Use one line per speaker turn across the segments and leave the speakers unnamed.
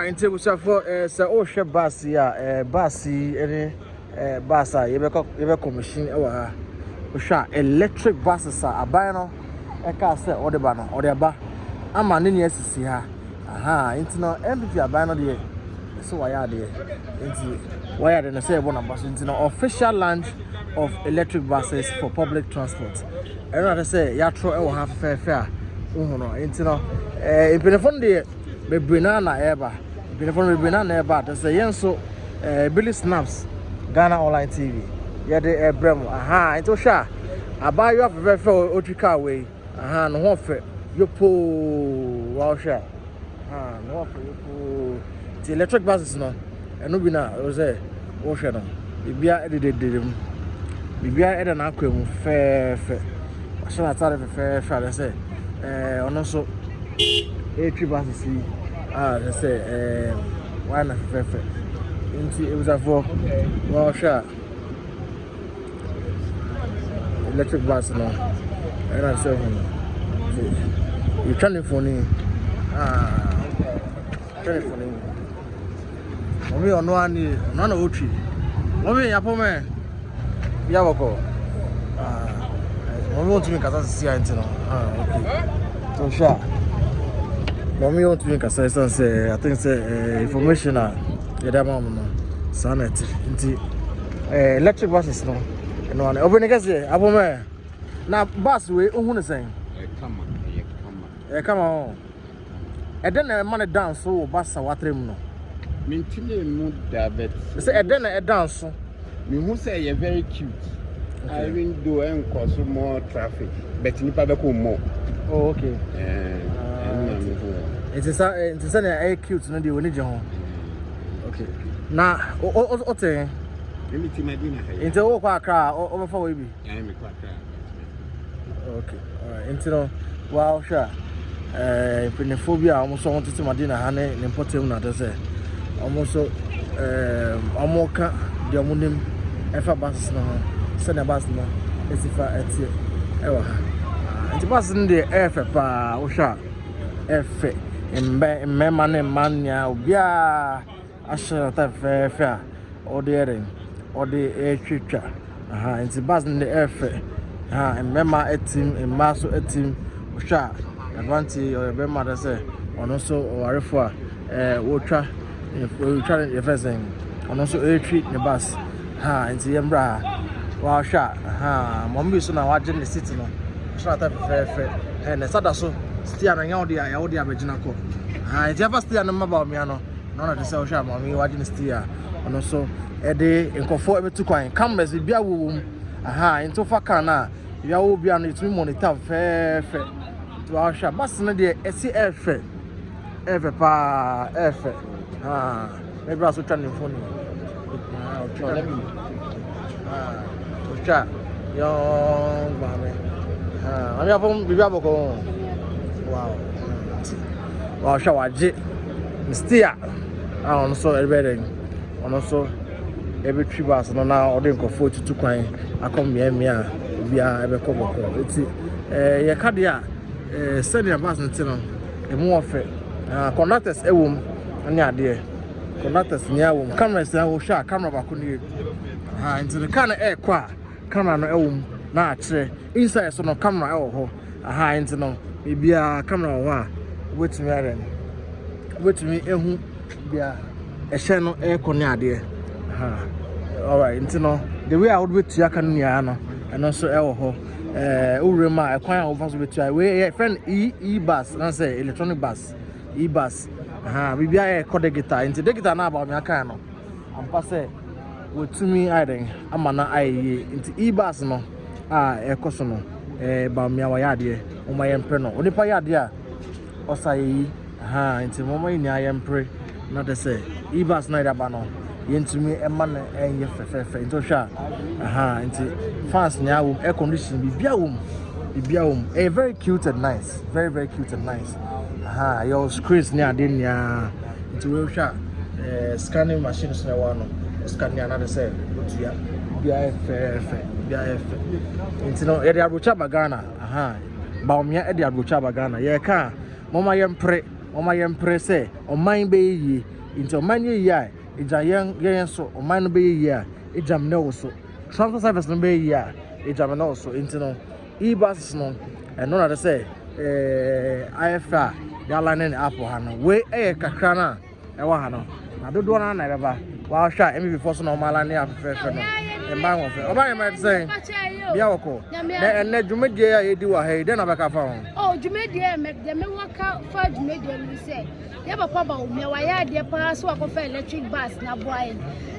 Inte we for say oh hwe bus ya bus any bus ye be commission e wa ha hwe electric buses aban no e ka say o de ba no o de ba ama ne ne asisi ha aha inte no MPP aban no de so wa ya de inte wa ya de no say e bo na bus inte no official launch of electric buses for public transport e no say ya tro e wo ha fe a no inte no impelefon de bebrina na eba bebrina bebrina na eba to say yenso Billy Snaps Ghana Online TV ye de ebrem aha into sha abayo afefe otrika we aha no ho fe yopo wa sha aha no ho fe yopo the electric buses no eno bi na o say wo hwe no bibia edededem bibia ede na akwemu fe wa sha atare fe ale say ono so electric buses they say why not fefe it was a for well sure electric bus no and I say you turn for me turn for me omi ono ani no na ochi omi yapo me yawoko omi want me kasa sia ntino okay so sure Mommy want to make a say I think say information yeah mama no sanet nti electric buses no no one open again say abome na bus we ohun say come on e den na man dance so bus watrem no
mentime mu da bet
say e den na dance so
me hu say you very cute even though en cause more traffic but nipa be ko more
oh okay it is a cute no dey we need ho okay na o te
me ti madina ha
inte wo kwa akra o befa we bi
me kwa akra
okay all right inte no wow sure phobia almost want to madina ha ne important na de say almost amoka de omunim efa bus no se na bus no esifa etie ewa ha inte bus ndi efe pa wo sha efe mmema ne mania obia asha ta fe a ode etwetwa aha nti bus ne efe ha mmema etim emmaso etim osha advantage o be ma say ono so warefo a wotwa e fezen ono so etwi ne bus ha nti yembra wa sha ha mombi so na waje ne city no asha ta fe ne sada so stia na nya odi abegina ko ha nti afa stia na Dr.Bawumia no na de say o sha mami waje ne stia ono so e de nkofo ebetu kwan cameras bia wowum aha nti fa kan na bia wo bia no itumi monitor fe nti wa sha bus no de esi efe pa efe ha e bra so twa ne phone ah okay let me o sha yo mami ami apom bibia boko wow sha waje stia on so everything on so every tribus no na ode nkofo tutu kwan akom miamia bia ebe koboko eti ye kade a senior bus nti no emu ofe conductors ewum ani ade conductors ni awum cameras na wo sha camera ba ko ni nti the car na kwa camera no ewum na akire inside so no camera ewo ho nti no bia camera wo a wetumi aren wetumi ehu bia ehye no ekone ade all right nti no the way I would betu aka no nia no eno so ewo ho urema ekwan a wo so betu we friend e-bus na say electronic bus e-bus bibia code guitar nti the guitar na Dr.Bawumia kan no ampa say wetumi aren ama na aye nti e-bus no ekoso no Dr.Bawumia wa yade o ma yempre no onipa yade a osayi nti mama ni ayempre na de say e-bus na ida no yentumi ema na enye fefe nti hwa nti fans nya wo air condition bibia wo very cute and nice very cute and nice your screens ni ade nya nti we hwa scanning machines na wa no scan nya na de say otua bia fefe nti no ye de abrocha bagana Dr.Bawumia e de abrocha bagana ye ka mama yempre ɔma yɛn mpere sɛ ɔman bɛyɛ yie nti ɔman yɛ yie a egya yɛn so ɔman no bɛyɛ yie a egya me no so transport service no bɛyɛ yie a egya me no so nti no e-buses no ɛno na de sɛ ayɛfɛ a yɛala ne apple ha no wei ɛyɛ kakra no a ɛwɔ ha no na dodoɔ no na ɛbɛba wɔahwɛ a mvp so na ɔmala ne afɛfɛɛfɛ no mba nwɔfɛ ɔba yɛ mɛ sɛ bia wɔkɔ na ɛnɛ dwumadie a yɛdi wɔ ha yi dɛn na bɛka fa ho
dwumadie deɛ mewaka fa dwumadie no sɛ yɛ papa Bawumia wayɛ adeɛ paa so wakɔfa electric bus na boa yɛn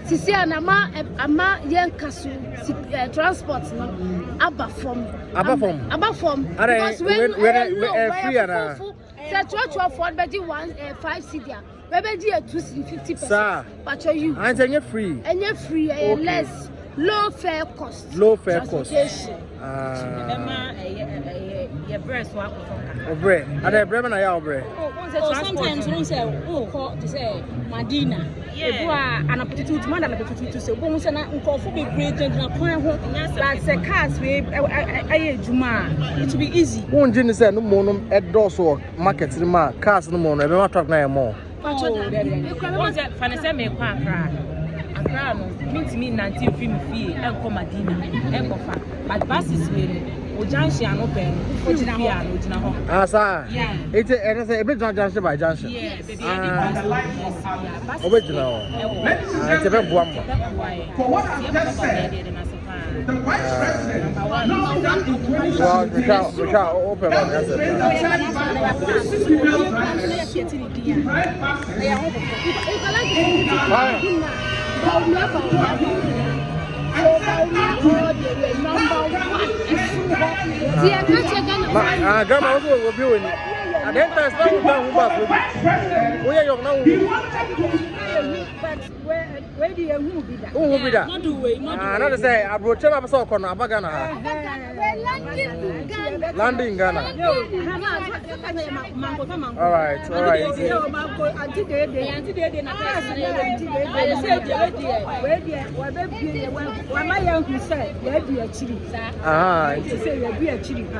sisi a na ama yɛn kaso transport no aba fam because when free ana sɛ tuatuafoɔ no bɛgye 5 cedi a bɛbɛgye a 250%. But you
and ɛnyɛ free
less low fare cost.
Transportation.
Your breast walk from
bread. Are there bread na ya bread?
Sometimes you say, call to say Madina. Yeah. And a potato to man and a potato to say, Bones and Uncle for big bread and a point home. Like the cars, we Juma. It will be easy.
One gin is no more at doors or markets in my cars no more. Never talk no more.
What's that? Fancy me cry. Accra no meet me 19 film fee and come Madina and go far. But buses will junction open.
Ah, sir. Yeah. It's a bit junction by junction.
Yes.
Original. It's a bit warm.
For what I've just said, the Vice President
we shall open on that. Grandma also will be winning. And then there's no one back. We are young now.
But where do you move that?
Who will be that?
Not the way.
Another say, I brought you up so on Abagana. Landing Ghana. All right.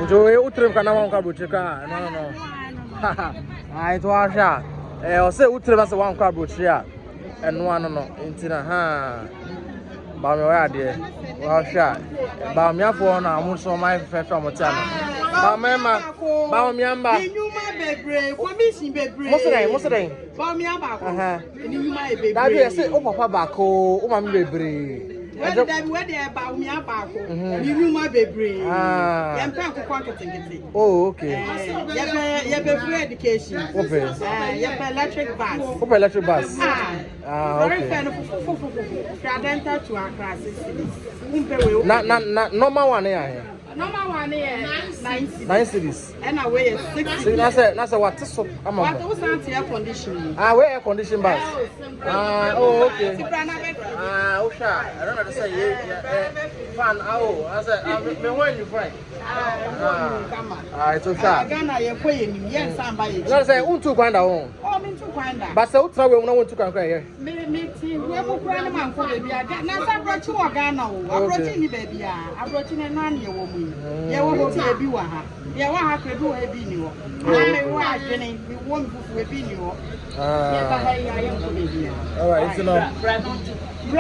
Enjoy Utrim Kanama Kabuchika. No. I to Asha. I say Utrim as a one Kabuchia. And one no. Intina, Bawumia dear. Well, shot. Bawumia for now. I'm also my friend from Montana. Bawumia. Most of them. That is say, oh, Papa Bako, oh, Mammy Baby.
Where the Bawumia Bako, you knew my baby.
Oh, okay.
You have free education. You have electric bus.
Electric bus.
Very fair to our classes.
Normal one here.
Normal one here,
9 cities.
And I weigh 6.
That's a what? So I'm
what was air conditioning?
Where air condition bus? Oh, okay.
I
don't know to say, fan. Oh, I said, when you find. It's okay.
Ghana, you're paying, yes, somebody.
Let's say, to find out.
Oh, me to find out.
But so tell we want to come here.
Meeting, we have a grandma for the beer. Now, I brought you a Ghana. I brought you, baby. I brought you a nanny woman. You won't be a viewer. You won't have to do a video. I was getting the one who will be new.
All right, it's enough.
Brown,
you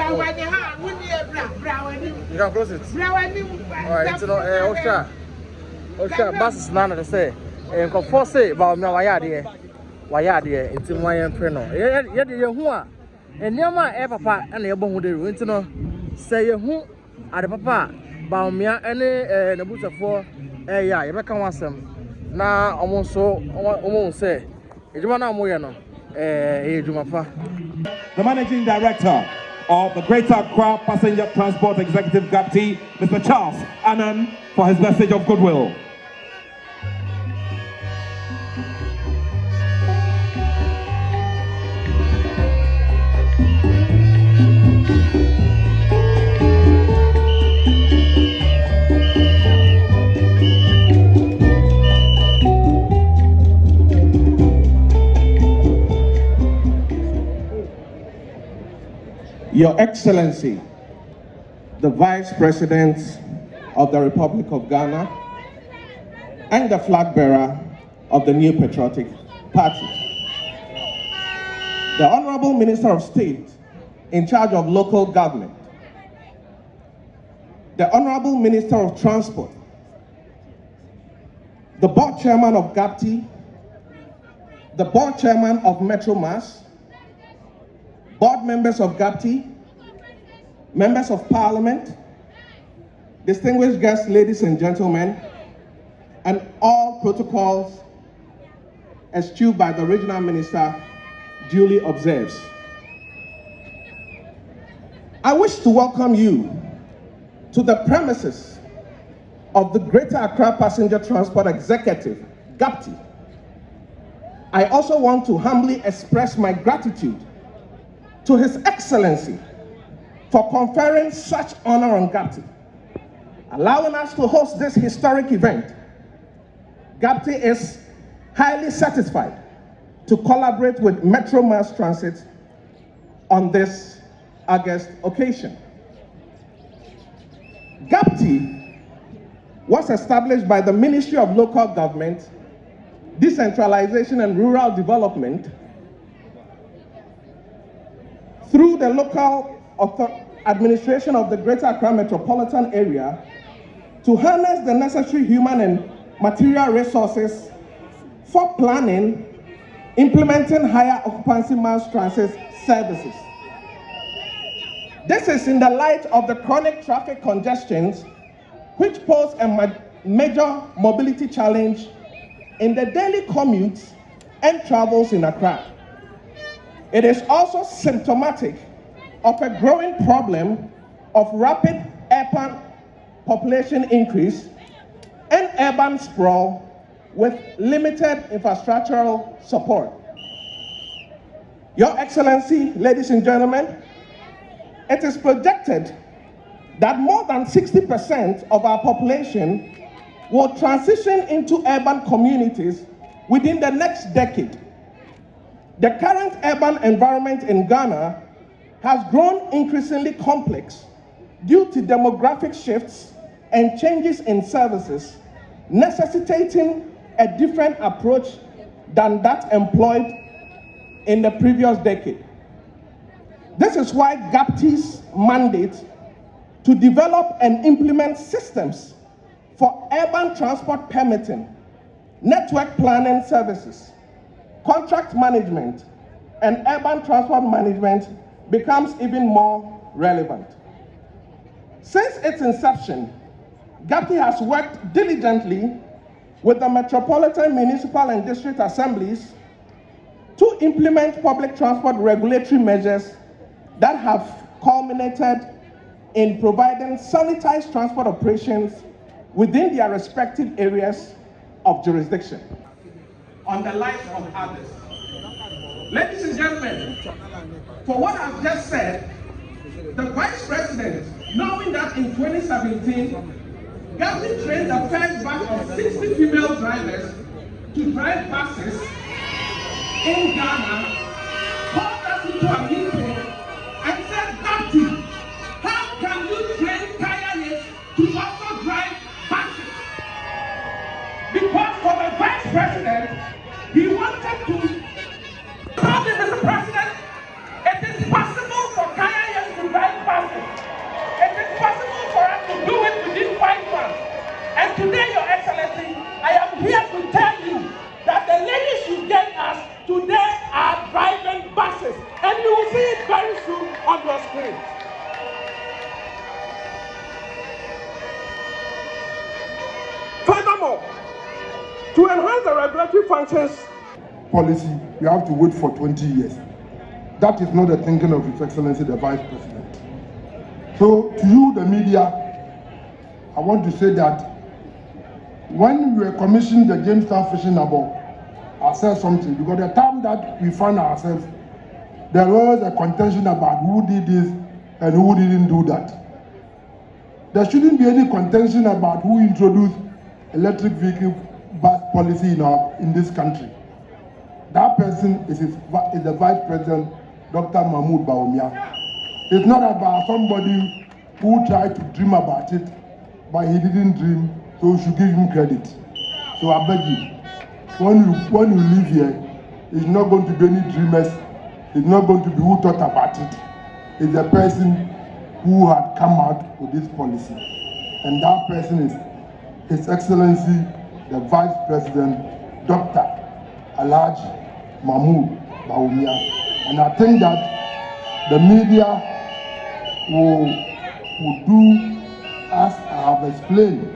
can close it. All right, it's enough. Osha, bus is none of the say. And for say about me, why are there? It's in my preno. Yet, you're who are. And near my papa and your bone with the winter. Say who are the papa. Bawumia any the boots for you make one some now almost say Ejumana Moyano Ejumapa.
The managing director of the Greater Accra Passenger Transport Executive GAPT, Mr. Charles Annan, for his message of goodwill.
Your Excellency, the Vice President of the Republic of Ghana and the flag bearer of the New Patriotic Party. the Honorable Minister of State in charge of local government, the Honorable Minister of Transport, the board chairman of GAPTI, the board chairman of Metro Mass, board members of GAPTI, members of parliament, distinguished guests, ladies and gentlemen, and all protocols eschewed by the regional minister duly observes. I wish to welcome you to the premises of the Greater Accra Passenger Transport Executive, GAPTI. I also want to humbly express my gratitude to His Excellency for conferring such honor on GAPTI, allowing us to host this historic event. GAPTI is highly satisfied to collaborate with Metro Mass Transit on this August occasion. GAPTI was established by the Ministry of Local Government, Decentralization and Rural Development through the local administration of the Greater Accra Metropolitan Area to harness the necessary human and material resources for planning, implementing higher occupancy mass transit services. This is in the light of the chronic traffic congestions which pose a major mobility challenge in the daily commutes and travels in Accra. It is also symptomatic of a growing problem of rapid urban population increase and urban sprawl with limited infrastructural support. Your Excellency, ladies and gentlemen, it is projected that more than 60% of our population will transition into urban communities within the next decade. The current urban environment in Ghana has grown increasingly complex due to demographic shifts and changes in services, necessitating a different approach than that employed in the previous decade. This is why GAPTI's mandate to develop and implement systems for urban transport permitting, network planning services, contract management, and urban transport management becomes even more relevant. Since its inception, GAPTI has worked diligently with the metropolitan, municipal, and district assemblies to implement public transport regulatory measures that have culminated in providing sanitized transport operations within their respective areas of jurisdiction on the lives of others. Ladies and gentlemen, for what I've just said, the Vice President, knowing that in 2017, GAPTI trained the first batch of 60 female drivers to drive buses in Ghana, called us into a meeting and said, GAPTI, how can you train Kayanists to also drive buses? Because for the Vice President, he wanted to tell Mr. President, it is possible for Kayanists to drive buses. It is possible for us to do it within 5 months. And today, Your Excellency, I am here to tell you that the ladies you gave us today are driving buses. And you will see it very soon on your screen. Furthermore, to enhance the regulatory functions
policy, we have to wait for 20 years. That is not the thinking of His Excellency the Vice President. So to you, the media, I want to say that when we were commissioning the Jamestown Fishing Harbour, I said something, because the time that we found ourselves, there was a contention about who did this and who didn't do that. There shouldn't be any contention about who introduced electric vehicle bus policy in this country. That person is the Vice President, Dr. Bawumia. It's not about somebody who tried to dream about it, but he didn't dream, so we should give him credit. So I beg you, when you leave here, it's not going to be any dreamers It's not going to be who thought about it. It's the person who had come out with this policy. And that person is His Excellency, the Vice President, Dr. Bawumia. And I think that the media will do as I have explained,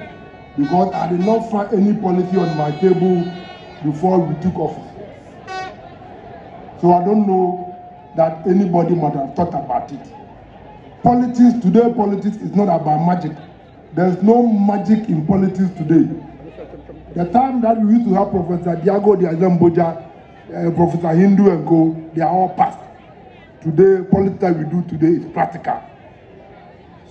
because I did not find any policy on my table before we took office. So I don't know that anybody might have thought about it. Politics is not about magic. There's no magic in politics today. The time that we used to have Professor Diago Diazamboja, Professor Hindu and co, they are all past. Today, politics that we do today is practical.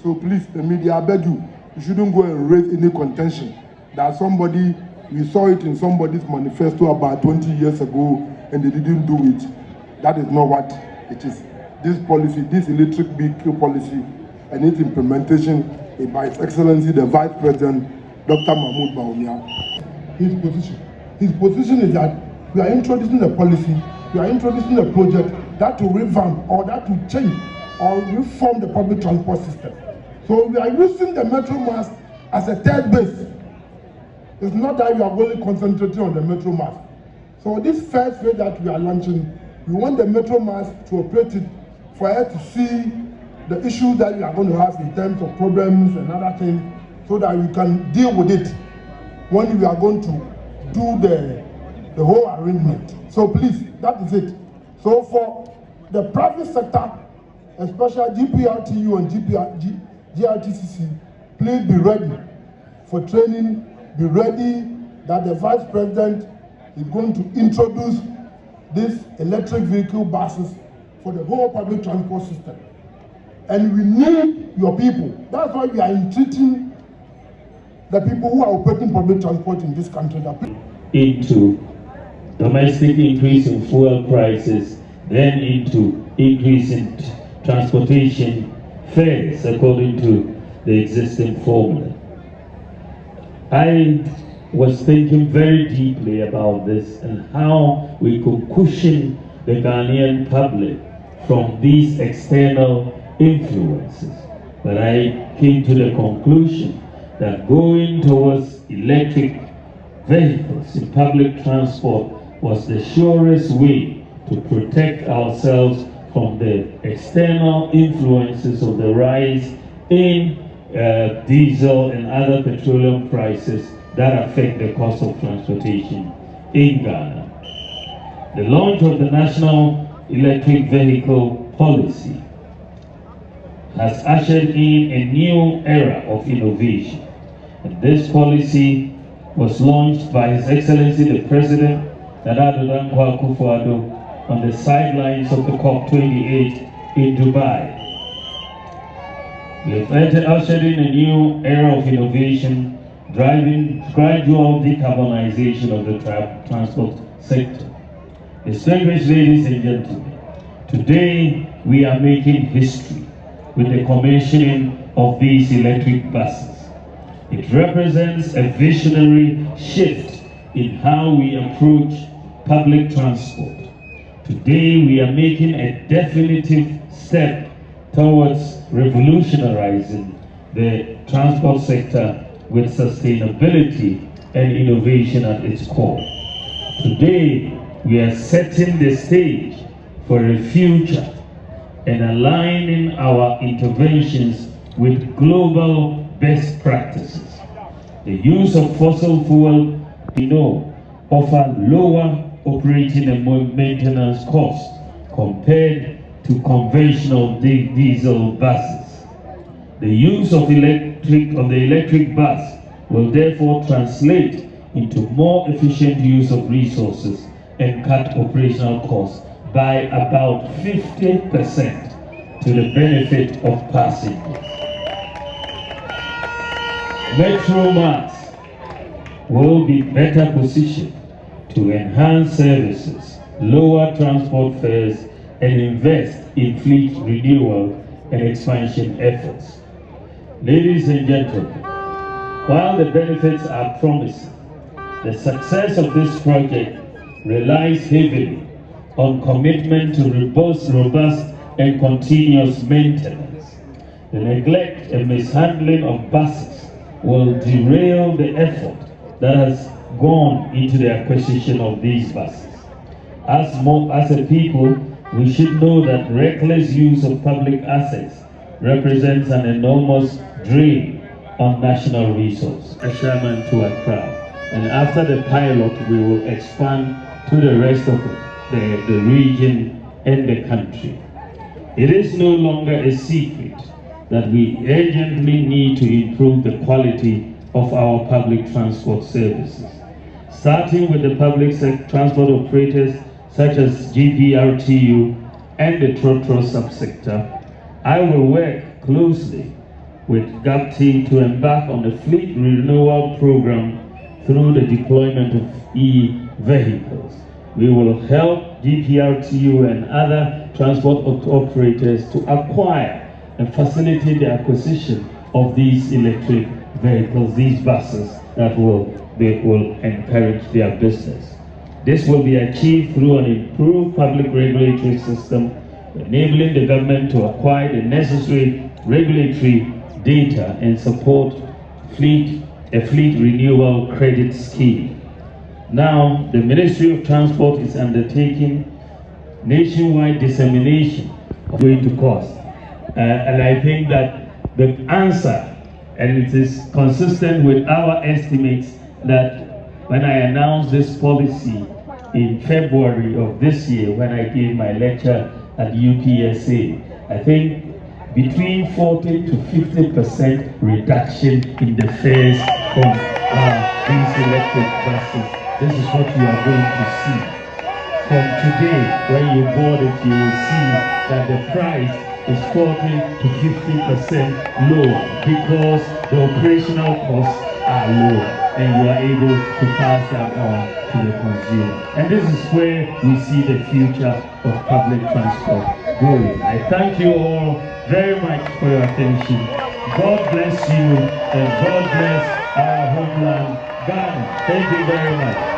So please, the media, I beg you, you shouldn't go and raise any contention that somebody, we saw it in somebody's manifesto about 20 years ago and they didn't do it. That is not what it is. This policy, this electric vehicle policy and its implementation is by His Excellency, the Vice President, Dr. Bawumia. His position is that we are introducing a policy, we are introducing a project that will revamp or that will change or reform the public transport system. So we are using the Metro Mass as a third base. It's not that we are only concentrating on the Metro Mass. So this first phase that we are launching, we want the Metro Mass to operate it for her to see the issues that we are going to have in terms of problems and other things, so that we can deal with it when we are going to do the whole arrangement. So please, that is it. So for the private sector, especially GPRTU and GRTCC, please be ready for training. Be ready that the Vice President is going to introduce these electric vehicle buses for the whole public transport system. And we need your people. That's why we are entreating the people who are operating public transport in this country.
Into domestic increase in fuel prices, then into increase in transportation fares according to the existing formula. I was thinking very deeply about this and how we could cushion the Ghanaian public from these external influences. But I came to the conclusion that going towards electric vehicles in public transport was the surest way to protect ourselves from the external influences of the rise in diesel and other petroleum prices that affect the cost of transportation in Ghana. The launch of the National Electric Vehicle Policy has ushered in a new era of innovation. And this policy was launched by His Excellency the President, Nana Addo Dankwa Akufo-Addo, on the sidelines of the COP28 in Dubai. We have ushered in a new era of innovation, driving gradual decarbonization of the transport sector. Distinguished ladies and gentlemen, today we are making history with the commissioning of these electric buses. It represents a visionary shift in how we approach public transport. Today we are making a definitive step towards revolutionizing the transport sector with sustainability and innovation at its core. Today we are setting the stage for a future and aligning our interventions with global best practices. The use of fossil fuel, offer lower operating and maintenance costs compared to conventional diesel buses. The use of the electric bus will therefore translate into more efficient use of resources and cut operational costs by about 50% to the benefit of passengers. Metro Mass will be better positioned to enhance services, lower transport fares, and invest in fleet renewal and expansion efforts. Ladies and gentlemen, while the benefits are promising, the success of this project relies heavily on commitment to robust and continuous maintenance. The neglect and mishandling of buses will derail the effort that has gone into the acquisition of these buses. As a people, we should know that reckless use of public assets represents an enormous drain on national resources. Sherman to Accra, and after the pilot, we will expand to the rest of the region and the country. It is no longer a secret that we urgently need to improve the quality of our public transport services, starting with the public transport operators such as GPRTU and the Trotro subsector. I will work closely with GAPT to embark on the fleet renewal program through the deployment of e-vehicles. We will help GPRTU and other transport operators to acquire and facilitate the acquisition of these electric vehicles, these buses that will encourage their business. This will be achieved through an improved public regulatory system, enabling the government to acquire the necessary regulatory data and support a fleet renewal credit scheme. Now, the Ministry of Transport is undertaking nationwide dissemination of going to cost. And I think that the answer, and it is consistent with our estimates, that when I announced this policy in February of this year, when I gave my lecture at UPSA, I think between 40 to 50% reduction in the fares from these electric buses. This is what you are going to see. From today, when you board it, you will see that the price is 40 to 50% lower because the operational costs are low, and you are able to pass that on to the consumer. And this is where we see the future of public transport going. I thank you all very much for your attention. God bless you, and God bless our homeland, Ghana. Thank you very much.